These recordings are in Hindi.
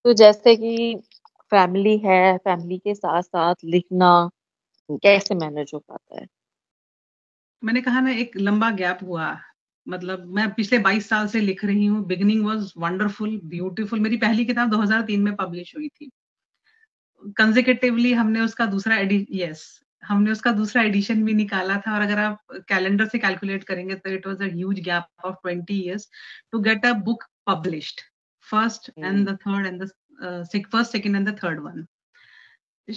तो जैसे कि फैमिली है, फैमिली के साथ-साथ लिखना कैसे मैनेज हो पाता है? मैंने कहा ना एक लंबा गैप हुआ। मतलब मैं पिछले 22 साल से लिख रही हूँ। Beginning was wonderful, beautiful. मेरी पहली किताब 2003 में पब्लिश हुई थी। कंसेक्यूटिवली हमने उसका दूसरा एडिशन भी निकाला था और अगर आप कैलेंडर से कैलकुलेट करेंगे तो it was a huge gap of 20 years to get a book published. First and हुँ। The third and the first, second and the third one.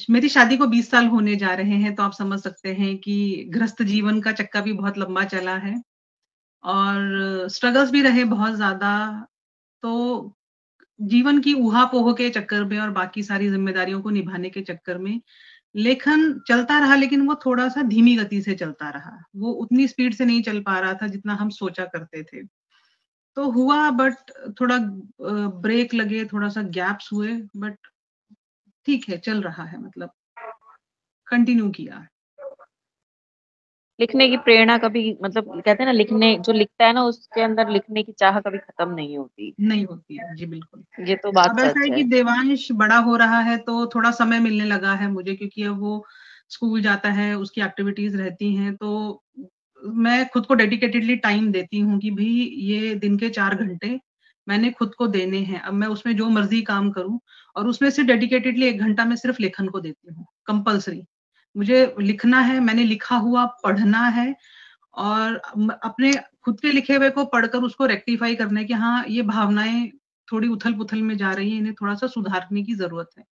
मेरी शादी को 20 साल होने जा रहे हैं, तो आप समझ सकते हैं कि गृहस्थ जीवन का चक्का भी बहुत लंबा चला है और स्ट्रगल्स भी रहे बहुत ज़्यादा। तो जीवन की ऊहा-पोह के चक्कर में और बाकी सारी ज़िम्मेदारियों को निभाने के चक्कर में लेखन चलता रहा, लेकिन वो थोड़ा-सा धीमी गति से चलता रहा। वो उतनी स्पीड से नहीं चल पा रहा था जितना हम सोचा करते थे। तो हुआ बट थोड़ा ब्रेक लगे, थोड़ा-सा गैप्स हुए बट ठीक है, चल रहा है मतलब कंटिन्यू किया। लिखने की प्रेरणा कभी मतलब कहते हैं ना लिखने जो लिखता है ना उसके अंदर लिखने की चाह कभी खत्म नहीं होती। नहीं होती है। जी, बिल्कुल। ये तो बात अब ऐसा सच है है। कि देवांश बड़ा हो रहा है तो थोड़ा समय मिलने लगा है मुझे क्योंकि अब वो स्कूल जाता है, उसकी एक्टिविटीज़ रहती हैं तो मैं खुद को डेडिकेटेडली टाइम देती हूँ कि भई ये दिन के 4 घंटे मैंने खुद को देने हैं। अब मैं उसमें जो मर्ज़ी काम करूँ और उसमें से डेडिकेटेडली 1 घंटा मैं सिर्फ़ लेखन को देती हूँ, कंपल्सरी। मुझे लिखना है, मैंने लिखा हुआ पढ़ना है और अपने खुद के लिखे हुए को पढ़कर उसको रेक्टिफ़ाई करना है कि हाँ, ये भावनाएँ थोड़ी उथल-पुथल में जा रही हैं, इन्हें थोड़ा-सा सुधारने की ज़रूरत है।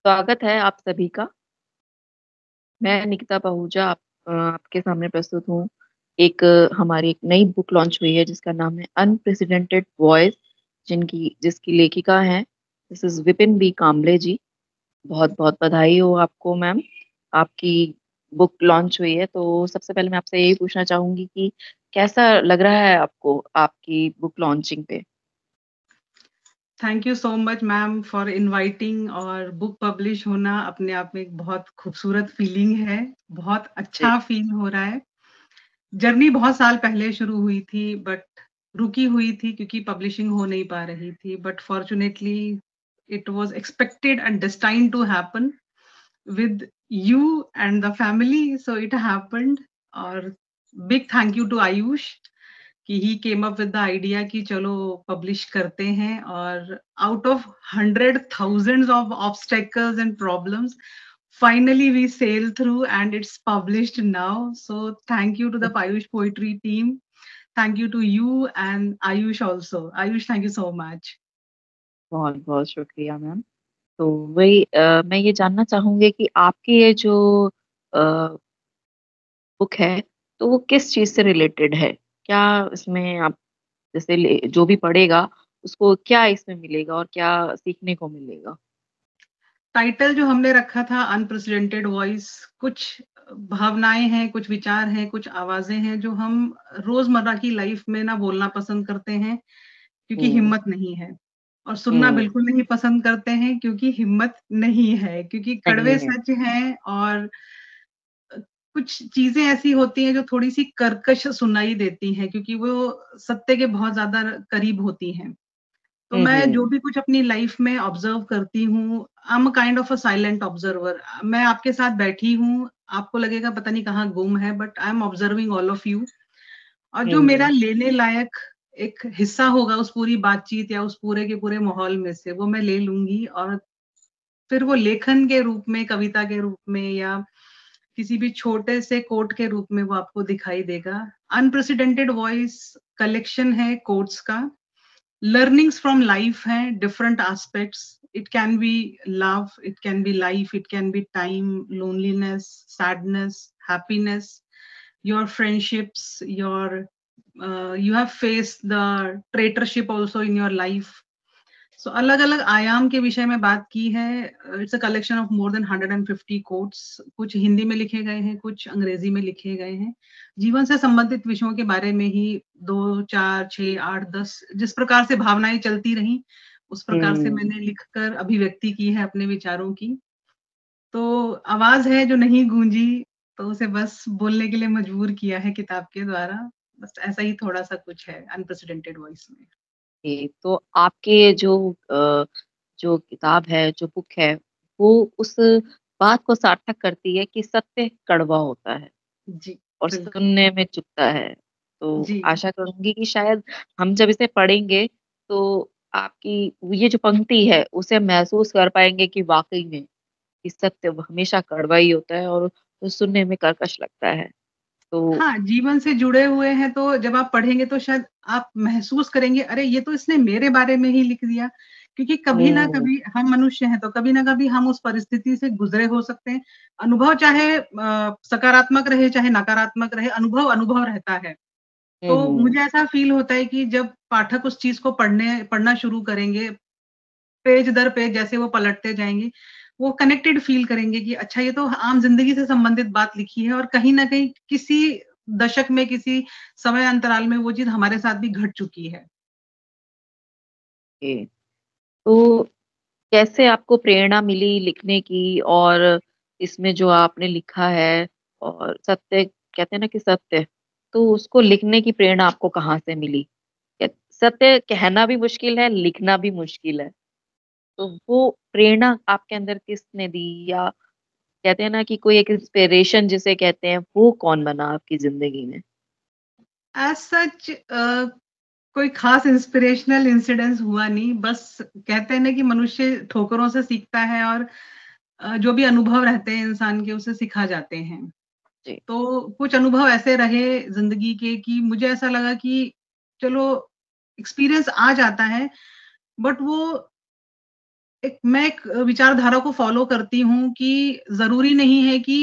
स्वागत है आप सभी का। मैं निकिता पहूजा आपके सामने प्रस्तुत हूँ। हमारी एक नई बुक लॉन्च हुई है जिसका नाम है अनप्रेसिडेंटेड वॉइस जिसकी लेखिका हैं this is Vipin B Kamble ji. बहुत-बहुत बधाई हो आपको मैम। आपकी बुक लॉन्च हुई है तो सबसे पहले मैं आपसे यही पूछना चाहूँगी कि कैसा लग रहा है आपको आपकी बुक लॉन्चिंग पे? Thank you so much ma'am for inviting और बुक पब्लिश होना अपने आप में एक बहुत खूबसूरत फीलिंग है। बहुत जी। अच्छा फ़ील हो रहा है। जर्नी बहुत साल पहले शुरू हुई थी बट रुकी हुई थी क्योंकि पब्लिशिंग हो नहीं पा रही थी। But fortunately it was expected and destined to happen with you and the family, so it happened। और big thank you to Ayush कि he came up with the idea कि चलो पब्लिश करते हैं और out of hundred thousands of obstacles and problems finally we sail through and it's published now, so thank you to the Payush poetry team, thank you to you and Ayush also। Ayush, thank you so much। बहुत-बहुत शुक्रिया मैम। तो मैं ये जानना चाहूँगी कि आपकी ये जो अ, बुक है, तो वो किस चीज़ से रिलेटेड है? क्या इसमें आप जैसे ले जो भी पढ़ेगा, उसको क्या इसमें मिलेगा और क्या सीखने को मिलेगा? टाइटल जो हमने रखा था अनप्रेसिडेंटेड वॉइस, कुछ भावनाएँ हैं, कुछ विचार हैं, कुछ आवाज़ें हैं जो हम रोज़मर्रा की लाइफ़ में ना बोलना पसंद करते हैं क्योंकि हुँ, हिम्मत नहीं है और सुनना हुँ, बिल्कुल नहीं पसंद करते हैं क्योंकि हिम्मत नहीं है, क्योंकि कड़वे नहीं है। सच हैं और कुछ चीज़ें ऐसी होती हैं जो थोड़ी-सी कर्कश सुनाई देती हैं क्योंकि वो सत्य के बहुत ज़्यादा करीब होती हैं। तो हुँ, मैं जो हुँ। भी कुछ अपनी लाइफ में ऑब्जर्व करती हूँ, I am kind of a silent observer. मैं आपके साथ बैठी हूँ, आपको लगेगा पता नहीं कहाँ गुम है, but I am observing all of you. और जो मेरा हुँ, लेने लायक एक हिस्सा होगा उस पूरी बातचीत या उस पूरे के पूरे माहौल में से, वो मैं ले लूँगी और फिर वो लेखन के रूप में, कविता के रूप में या किसी भी छोटे से कोट के रूप में वो आपको दिखाई देगा। अनप्रेसिडेंटेड वॉइस कलेक्शन है कोट्स का। learnings from life हैं, different aspects। It can be love, it can be life, it can be time, loneliness, sadness, happiness, your friendships, your you have faced the traitorship also in your life. So अलग-अलग आयाम के विषय में बात की है। It's a collection of more than 150 quotes, कुछ हिंदी में लिखे गए हैं, कुछ अंग्रेजी में लिखे गए हैं। जीवन से संबंधित विषयों के बारे में ही 2, 4, 6, 8, 10 जिस प्रकार से भावनाएँ चलती रहीं, उस प्रकार से हुँ। मैंने लिखकर अभिव्यक्ति की है अपने विचारों की। तो आवाज़ है जो नहीं गूंजी, तो उसे बस बोलने के लिए मजबूर किया है किताब के द्वारा। बस ऐसा ही थोड़ा-सा कुछ है अनप्रेसिडेंटेड वॉइस में। तो आपके जो किताब है, जो बुक है, वो उस बात को सार्थक करती है कि सत्य कड़वा होता है जी, और बिल्कुल। सुनने में चुभता है। तो जी। आशा करूँगी कि शायद हम जब इसे पढ़ेंगे तो आपकी ये जो पंक्ति है, उसे महसूस कर पाएँगे कि वाक़ई में कि सत्य हमेशा कड़वा ही होता है और सुनने में कर्कश लगता है। तो हाँ, जीवन से जुड़े हुए हैं तो जब आप पढ़ेंगे तो शायद आप महसूस करेंगे, अरे ये तो इसने मेरे बारे में ही लिख दिया। क्योंकि कभी ना हुँ, कभी हम मनुष्य हैं तो कभी ना कभी हम उस परिस्थिति से गुज़रे हो सकते हैं। अनुभव चाहे सकारात्मक रहे, चाहे नकारात्मक रहे, अनुभव अनुभव रहता है। हुँ, तो हुँ। मुझे ऐसा फ़ील होता है कि जब पाठक उस चीज़ को पढ़ना शुरू करेंगे, पेज दर पेज जैसे वो पलटते जाएँगे, वो कनेक्टेड फ़ील करेंगे कि अच्छा ये तो आम ज़िंदगी से संबंधित बात लिखी है और कहीं न कहीं किसी दशक में, किसी समय अंतराल में वो चीज़ हमारे साथ भी घट चुकी है। ओके। तो कैसे आपको प्रेरणा मिली लिखने की और इसमें जो आपने लिखा है और सत्य कहते हैं ना कि सत्य, तो उसको लिखने की प्रेरणा आपको कहाँ से मिली? सत्य कहना भी मुश्किल है, लिखना भी मुश्किल है। तो वो प्रेरणा आपके अंदर किसने दी या कहते हैं ना कि कोई एक इंस्पिरेशन जिसे कहते हैं, वो कौन बना आपकी ज़िंदगी में? एज़ सच कोई ख़ास इंस्पिरेशनल इंसिडेंस हुआ नहीं, बस कहते हैं ना कि मनुष्य ठोकरों से सीखता है और जो भी अनुभव रहते हैं इंसान के उसे सिखा जाते हैं। जी। तो कुछ अनुभव ऐसे रहे ज़िंदगी के कि मुझे ऐसा लगा कि चलो एक्सपीरियंस आ जाता है, बट वो मैं एक विचारधारा को फ़ॉलो करती हूँ कि ज़रूरी नहीं है कि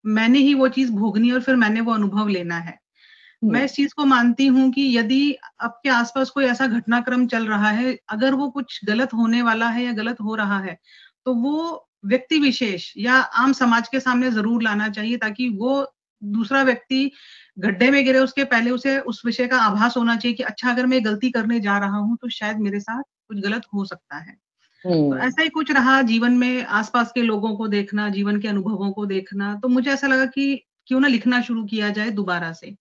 मैंने ही वो चीज़ भोगनी है और फिर मैंने वो अनुभव लेना है। हुँ, मैं इस चीज़ को मानती हूँ कि यदि आपके आस-पास कोई ऐसा घटनाक्रम चल रहा है, अगर वो कुछ गलत होने वाला है या गलत हो रहा है, तो वो व्यक्ति विशेष या आम समाज के सामने ज़रूर लाना चाहिए ताकि वो दूसरा व्यक्ति गड्ढे में गिरे उसके पहले उसे उस विषय का आभास होना चाहिए कि अच्छा अगर मैं गलती करने जा रहा हूँ, तो शायद मेरे साथ कुछ गलत हो सकता है। तो हुँ। ऐसा ही कुछ रहा जीवन में आस-पास के लोगों को देखना, जीवन के अनुभवों को देखना, तो मुझे ऐसा लगा कि क्यों ना लिखना शुरू किया जाए दोबारा से।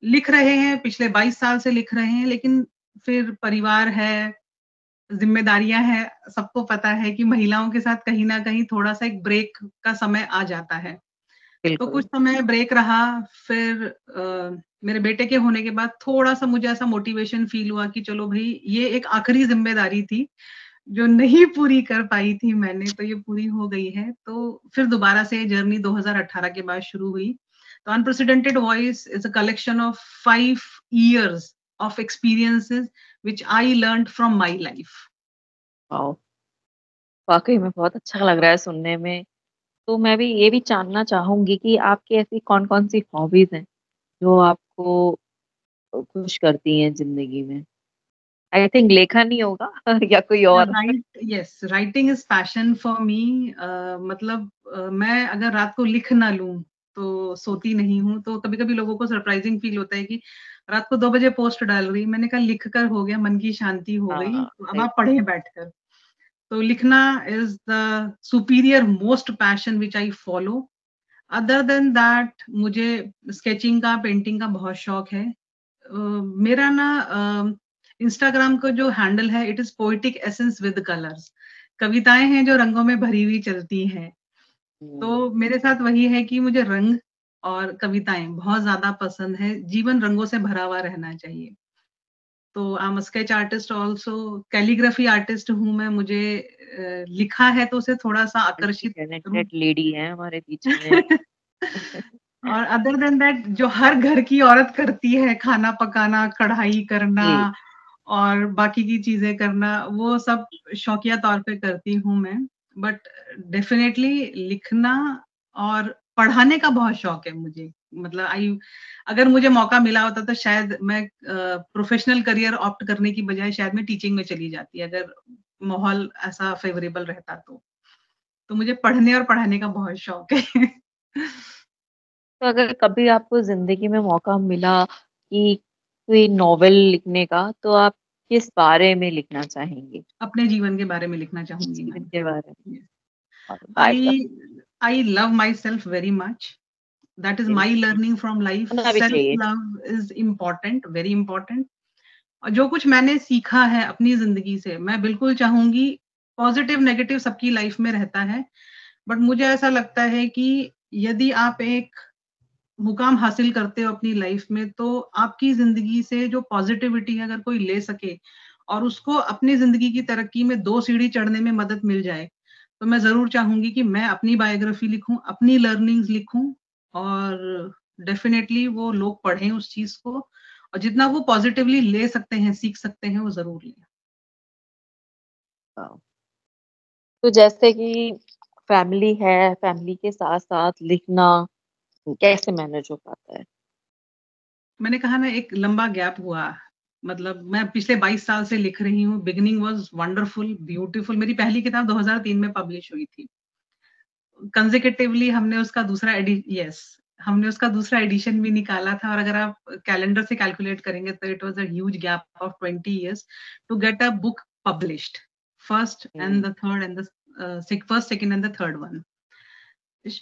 लिख रहे हैं, पिछले 22 साल से लिख रहे हैं, लेकिन फिर परिवार है, ज़िम्मेदारियाँ हैं, सबको पता है कि महिलाओं के साथ कहीं न कहीं थोड़ा-सा एक ब्रेक का समय आ जाता है। तो कुछ बिल्कुल। समय ब्रेक रहा, फिर मेरे बेटे के होने के बाद थोड़ा-सा मुझे ऐसा मोटिवेशन फ़ील हुआ कि चलो भई, ये एक आखिरी ज़िम्मेदारी थी, जो नहीं पूरी कर पाई थी मैंने, तो ये पूरी हो गई है। तो फिर दोबारा से जर्नी 2018 के बाद शुरू हुई। तो unprecedented voice is a collection of 5 years of experiences which I learned from my life. Wow! वाक़ई में बहुत अच्छा लग रहा है सुनने में। तो मैं भी ये भी जानना चाहूँगी कि आपकी ऐसी कौन-कौन सी हॉबीज़ हैं, जो आपको खुश करती हैं ज़िंदगी में? आई थिंक लेखन ही होगा या कोई और? Writing is passion for me. मतलब मैं अगर रात को लिख ना लूँ, तो सोती नहीं हूँ। तो कभी-कभी लोगों को सरप्राइज़िंग फ़ील होता है कि रात को 2 बजे पोस्ट डाल रही। मैंने कहा लिख कर हो गया, मन की शांति हो गई, हाँ, तो अब सही आप पढ़ें बैठकर। तो लिखना is the superior most passion which I follow. Other than that मुझे स्केचिंग का, पेंटिंग का बहुत शौक है। मेरा ना इंस्टाग्राम का जो हैंडल है it is poetic essence with colours. कविताएँ हैं जो रंगों में भरी हुई चलती हैं। हुँ, तो मेरे साथ वही है कि मुझे रंग और कविताएँ बहुत ज़्यादा पसंद है। जीवन रंगों से भरा हुआ रहना चाहिए। तो I am a sketch artist also, calligraphy artist हूँ मैं। मुझे लिखा है तो उसे थोड़ा-सा मल्टी आकर्षित रूप टैलेंटेड लेडी हैं हमारे बीच में। और अदर देन दैट जो हर घर की औरत करती है, खाना पकाना, कढ़ाई करना जी, और बाकी की चीज़ें करना, वो सब शौकिया तौर पे करती हूँ मैं। बट डेफ़िनेटली लिखना और पढ़ाने का बहुत शौक है मुझे। मतलब अगर मुझे मौका मिला होता तो शायद मैं प्रोफेशनल करियर ऑप्ट करने की बजाय शायद मैं टीचिंग में चली जाती, अगर माहौल ऐसा फेवरेबल रहता तो मुझे पढ़ने और पढ़ाने का बहुत शौक है। तो अगर कभी आपको ज़िंदगी में मौका मिला कि कोई नॉवेल लिखने का, तो आप किस बारे में लिखना चाहेंगे? अपने जीवन के बारे में लिखना चाहूँगी जीवन मैं। के बारे में Yes. और I biography I love myself very much. That is my बिल्कुल, learning from life. होना भी Self चाहिए। love is important, very important. और जो कुछ मैंने सीखा है अपनी ज़िंदगी से, मैं बिल्कुल चाहूँगी, पॉज़िटिव नेगेटिव सबकी लाइफ़ में रहता है, बट मुझे ऐसा लगता है कि यदि आप एक मुकाम हासिल करते हो अपनी लाइफ़ में, तो आपकी ज़िंदगी से जो पॉज़िटिविटी है अगर कोई ले सके और उसको अपनी ज़िंदगी की तरक्की में 2 सीढ़ी चढ़ने में मदद मिल जाए, तो मैं ज़रूर चाहूँगी कि मैं अपनी बायोग्राफ़ी लिखूँ, अपनी लर्निंग्स लिखूँ और डेफ़िनेटली वो लोग पढ़ें उस चीज़ को और जितना वो पॉज़िटिवली ले सकते हैं, सीख सकते हैं, वो ज़रूर लें। हाँ, तो जैसे कि फैमिली है, फैमिली के साथ-साथ लिखना कैसे मैनेज हो पाता है? मैंने कहा ना एक लंबा गैप हुआ, मतलब मैं पिछले 22 साल से लिख रही हूँ। Beginning was wonderful, beautiful. मेरी पहली किताब 2003 में पब्लिश हुई थी। कंसेक्यूटिवली हमने उसका दूसरा एडिशन भी निकाला था और अगर आप कैलेंडर से कैलकुलेट करेंगे तो it was a huge gap of 20 years to get a book published, first and हुँ, the third and the first, second and the third one.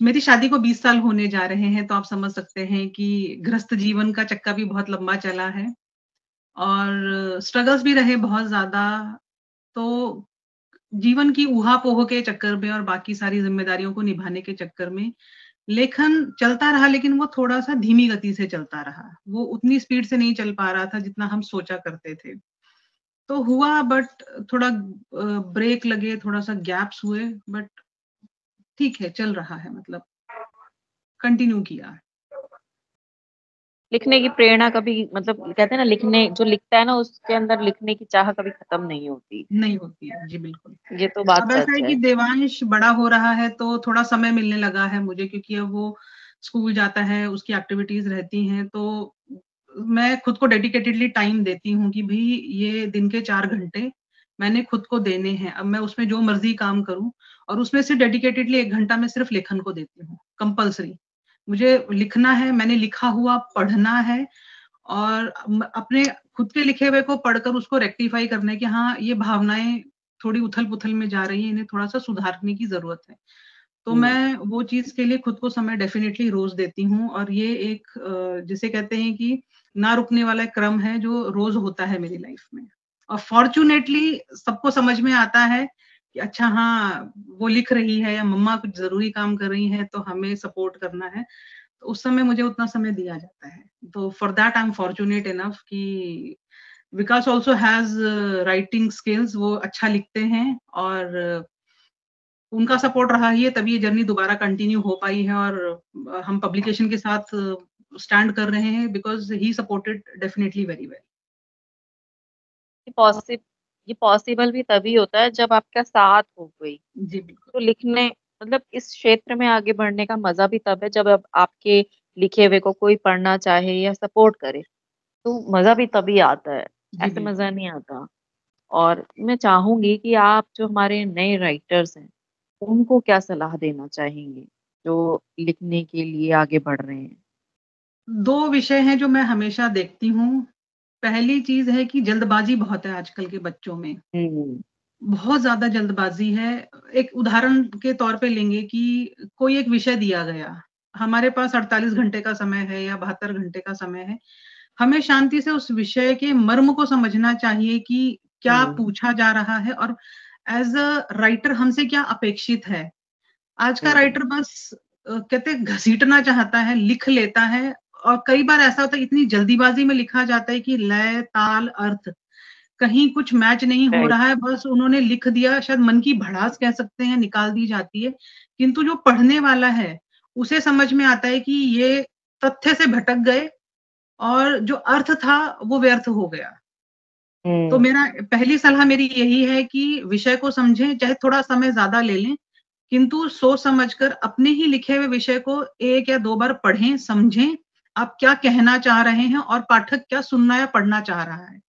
मेरी शादी को 20 साल होने जा रहे हैं, तो आप समझ सकते हैं कि गृहस्थ जीवन का चक्का भी बहुत लंबा चला है और स्ट्रगल्स भी रहे बहुत ज़्यादा। तो जीवन की ऊहा-पोह के चक्कर में और बाकी सारी ज़िम्मेदारियों को निभाने के चक्कर में लेखन चलता रहा, लेकिन वो थोड़ा-सा धीमी गति से चलता रहा। वो उतनी स्पीड से नहीं चल पा रहा था जितना हम सोचा करते थे। तो हुआ, बट थोड़ा ब्रेक लगे, थोड़ा-सा गैप्स हुए, बट ठीक है, चल रहा है, मतलब कंटिन्यू किया। लिखने की प्रेरणा कभी मतलब कहते हैं ना लिखने जो लिखता है ना उसके अंदर लिखने की चाह कभी खत्म नहीं होती। नहीं होती है। जी, बिल्कुल। ये तो बात अब ऐसा सच है है। कि देवांश बड़ा हो रहा है तो थोड़ा समय मिलने लगा है मुझे, क्योंकि अब वो स्कूल जाता है, उसकी एक्टिविटीज़ रहती हैं, तो मैं खुद को डेडिकेटेडली टाइम देती हूँ कि भई ये दिन के 4 घंटे मैंने खुद को देने हैं। अब मैं उसमें जो मर्ज़ी काम करूँ और उसमें से डेडिकेटेडली 1 घंटा मैं सिर्फ़ लेखन को देती हूँ, कंपल्सरी। मुझे लिखना है, मैंने लिखा हुआ पढ़ना है और अपने खुद के लिखे हुए को पढ़कर उसको रेक्टिफ़ाई करना है कि हाँ, ये भावनाएँ थोड़ी उथल-पुथल में जा रही हैं, इन्हें थोड़ा-सा सुधारने की ज़रूरत है। तो हुँ, मैं वो चीज़ के लिए खुद को समय डेफ़िनेटली रोज़ देती हूँ और ये एक जिसे कहते हैं कि ना रुकने वाला एक क्रम है जो रोज़ होता है मेरी लाइफ़ में। और फ़ॉर्च्यूनेटली सबको समझ में आता है कि अच्छा हाँ, वो लिख रही है या मम्मा कुछ ज़रूरी काम कर रही हैं, तो हमें सपोर्ट करना है। तो उस समय मुझे उतना समय दिया जाता है। तो for that I am fortunate enough कि विकास आल्सो हैज़ राइटिंग स्किल्स, वो अच्छा लिखते हैं और उनका सपोर्ट रहा ही है तभी ये जर्नी दोबारा कंटिन्यू हो पाई है और हम पब्लिकेशन के साथ स्टैंड कर रहे हैं because he supported definitely very well. ये पॉसि ये पॉसिबल भी तभी होता है जब आपका साथ हो कोई। जी, बिल्कुल। तो लिखने मतलब इस क्षेत्र में आगे बढ़ने का मज़ा भी तब है जब अब आपके लिखे हुए को कोई पढ़ना चाहे या सपोर्ट करे, तो मज़ा भी तभी आता है, जी, ऐसे बिल्कुल। मज़ा नहीं आता। और मैं चाहूँगी कि आप जो हमारे नए राइटर्स हैं, उनको क्या सलाह देना चाहेंगे, जो लिखने के लिए आगे बढ़ रहे हैं? 2 विषय हैं जो मैं हमेशा देखती हूँ। पहली चीज़ है कि जल्दबाज़ी बहुत है आजकल के बच्चों में। हुँ, बहुत ज़्यादा जल्दबाज़ी है। एक उदाहरण के तौर पे लेंगे कि कोई एक विषय दिया गया, हमारे पास 48 घंटे का समय है या 72 घंटे का समय है। हमें शांति से उस विषय के मर्म को समझना चाहिए कि क्या हुँ, पूछा जा रहा है और एज़ अ राइटर हमसे क्या अपेक्षित है। आज का हुँ, राइटर बस कहते हैं घसीटना चाहता है, लिख लेता है और कई बार ऐसा होता है इतनी जल्दीबाज़ी में लिखा जाता है कि लय, ताल, अर्थ कहीं कुछ मैच नहीं हो राइट। रहा है, बस उन्होंने लिख दिया, शायद मन की भड़ास कह सकते हैं, निकाल दी जाती है। किंतु जो पढ़ने वाला है, उसे समझ में आता है कि ये तथ्य से भटक गए और जो अर्थ था, वो व्यर्थ हो गया। तो हुँ, मेरा पहली सलाह मेरी यही है कि विषय को समझें, चाहे थोड़ा समय ज़्यादा ले लें, किंतु सोच समझकर अपने ही लिखे हुए विषय को 1 या 2 बार पढ़ें, समझें, आप क्या कहना चाह रहे हैं और पाठक क्या सुनना या पढ़ना चाह रहा है।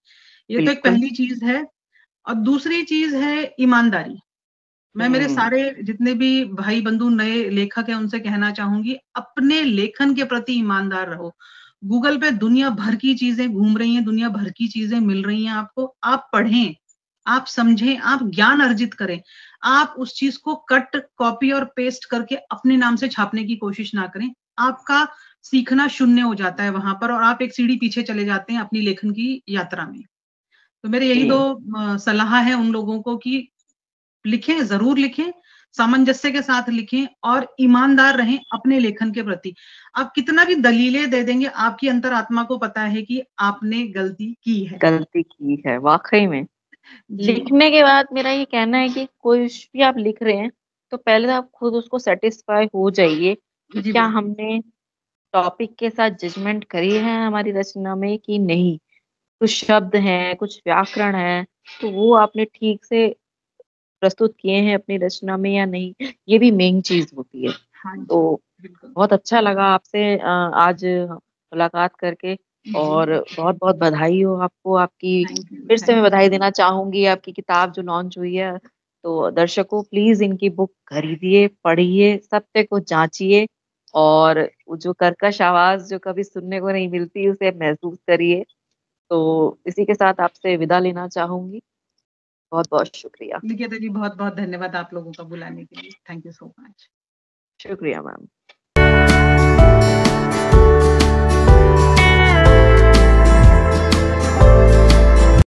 ये तो एक बिल्कुल। पहली चीज़ है। और दूसरी चीज़ है ईमानदारी। मैं मेरे सारे जितने भी भाई बंधु नए लेखक हैं उनसे कहना चाहूंगी, अपने लेखन के प्रति ईमानदार रहो। गूगल पे दुनिया भर की चीजें घूम रही हैं, दुनिया भर की चीजें मिल रही हैं आपको। आप पढ़ें, आप समझें, आप ज्ञान अर्जित करें। आप उस चीज को कट, कॉपी और पेस्ट करके अपने नाम से छापने की कोशिश ना करें। आपका सीखना शून्य हो जाता है वहां पर और आप एक सीढ़ी पीछे चले जाते हैं अपनी लेखन की यात्रा में। तो मेरे यही जी। 2 सलाह है उन लोगों को कि लिखें, ज़रूर लिखें, सामंजस्य के साथ लिखें और ईमानदार रहें अपने लेखन के प्रति। आप कितना भी दलीलें दे देंगे, आपकी अंतरात्मा को पता है कि आपने गलती की है। गलती की है, वाक़ई में। जी। लिखने के बाद मेरा ये कहना है कि कुछ भी आप लिख रहे हैं, तो पहले तो आप खुद उसको सैटिस्फाई हो जाइए कि जी, क्या बिल्कुल। हमने टॉपिक के साथ जजमेंट करी है हमारी रचना में कि नहीं। कुछ शब्द हैं, कुछ व्याकरण है, तो वो आपने ठीक से प्रस्तुत किए हैं अपनी रचना में या नहीं, ये भी मेन चीज़ होती है। हाँ जी, तो बिल्कुल। बहुत अच्छा लगा आपसे आज मुलाकात करके जी, और बहुत-बहुत बधाई हो आपको आपकी फिर से थैंक मैं यू बधाई सो देना मच। चाहूँगी आपकी किताब जो लॉन्च हुई है। तो दर्शकों प्लीज़ इनकी बुक खरीदिए, पढ़िए, सत्य को जाँचिए और वो जो कर्कश आवाज़ जो कभी सुनने को नहीं मिलती उसे महसूस करिए। तो इसी के साथ आपसे विदा लेना चाहूँगी। बहुत-बहुत शुक्रिया। निकेता जी, बहुत-बहुत धन्यवाद आप लोगों का बुलाने के लिए। Thank you so much. शुक्रिया मैम।